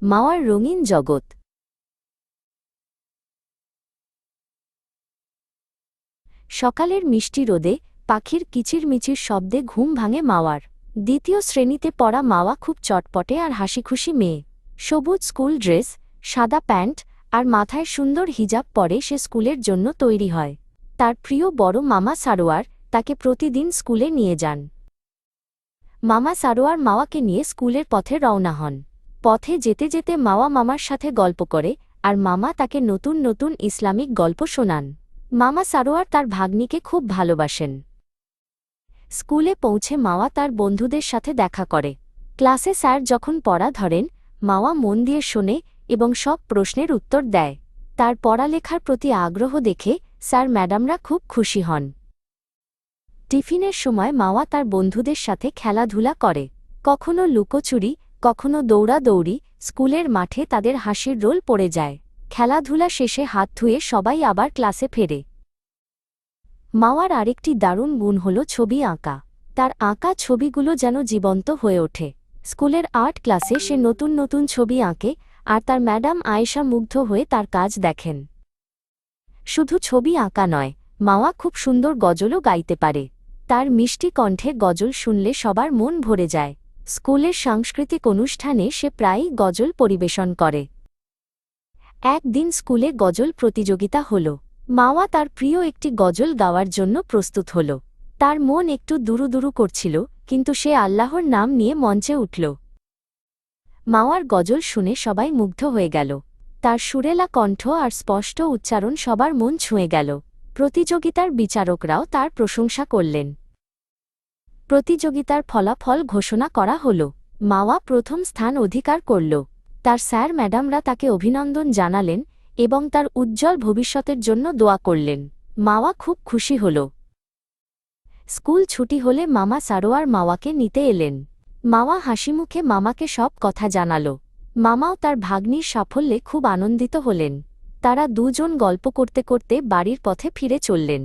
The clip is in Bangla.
মাওয়ার রঙিন জগৎ। সকালের মিষ্টি রোদে পাখির কিচিরমিচির শব্দে ঘুম ভাঙে মাওয়ার। দ্বিতীয় শ্রেণীতে পড়া মাওয়া খুব চটপটে আর হাসিখুশি মেয়ে। সবুজ স্কুল ড্রেস, সাদা প্যান্ট আর মাথায় সুন্দর হিজাব পরে সে স্কুলের জন্য তৈরি হয়। তার প্রিয় বড় মামা সারোয়ার তাকে প্রতিদিন স্কুলে নিয়ে যান। মামা সারোয়ার মাওয়াকে নিয়ে স্কুলের পথে রওনা হন। পথে যেতে যেতে মাওয়া মামার সাথে গল্প করে আর মামা তাকে নতুন নতুন ইসলামিক গল্প শোনান। মামা সারোয়ার তার ভাগ্নিকে খুব ভালোবাসেন। স্কুলে পৌঁছে মাওয়া তার বন্ধুদের সাথে দেখা করে। ক্লাসে স্যার যখন পড়া ধরেন মাওয়া মন দিয়ে শোনে এবং সব প্রশ্নের উত্তর দেয়। তার পড়ালেখার প্রতি আগ্রহ দেখে স্যার ম্যাডামরা খুব খুশি হন। টিফিনের সময় মাওয়া তার বন্ধুদের সাথে খেলাধুলা করে, কখনো লুকোচুরি, কখনো দৌড়াদৌড়ি। স্কুলের মাঠে তাদের হাসির রোল পড়ে যায়। খেলাধুলা শেষে হাত ধুয়ে সবাই আবার ক্লাসে ফেরে। মাওয়ার আরেকটি দারুণ গুণ হল ছবি আঁকা। তার আঁকা ছবিগুলো যেন জীবন্ত হয়ে ওঠে। স্কুলের আর্ট ক্লাসে সে নতুন নতুন ছবি আঁকে আর তার ম্যাডাম আয়েশা মুগ্ধ হয়ে তার কাজ দেখেন। শুধু ছবি আঁকা নয়, মাওয়া খুব সুন্দর গজলও গাইতে পারে। তার মিষ্টি কণ্ঠে গজল শুনলে সবার মন ভরে যায়। স্কুলের সাংস্কৃতিক অনুষ্ঠানে সে প্রায়ই গজল পরিবেশন করে। একদিন স্কুলে গজল প্রতিযোগিতা হল। মাওয়া তার প্রিয় একটি গজল গাওয়ার জন্য প্রস্তুত হল। তার মন একটু দুরুদুরু করছিল, কিন্তু সে আল্লাহর নাম নিয়ে মঞ্চে উঠল। মাওয়ার গজল শুনে সবাই মুগ্ধ হয়ে গেল। তার সুরেলা কণ্ঠ আর স্পষ্ট উচ্চারণ সবার মন ছুঁয়ে গেল। প্রতিযোগিতার বিচারকরাও তার প্রশংসা করলেন। প্রতিযোগিতার ফলাফল ঘোষণা করা হল। মাওয়া প্রথম স্থান অধিকার করল। তার স্যার ম্যাডামরা তাকে অভিনন্দন জানালেন এবং তার উজ্জ্বল ভবিষ্যতের জন্য দোয়া করলেন। মাওয়া খুব খুশি হল। স্কুল ছুটি হলে মামা সারোয়ার মাওয়াকে নিতে এলেন। মাওয়া হাসিমুখে মামাকে সব কথা জানাল। মামাও তার ভাগ্নির সাফল্যে খুব আনন্দিত হলেন। তারা দুজন গল্প করতে করতে বাড়ির পথে ফিরে চললেন।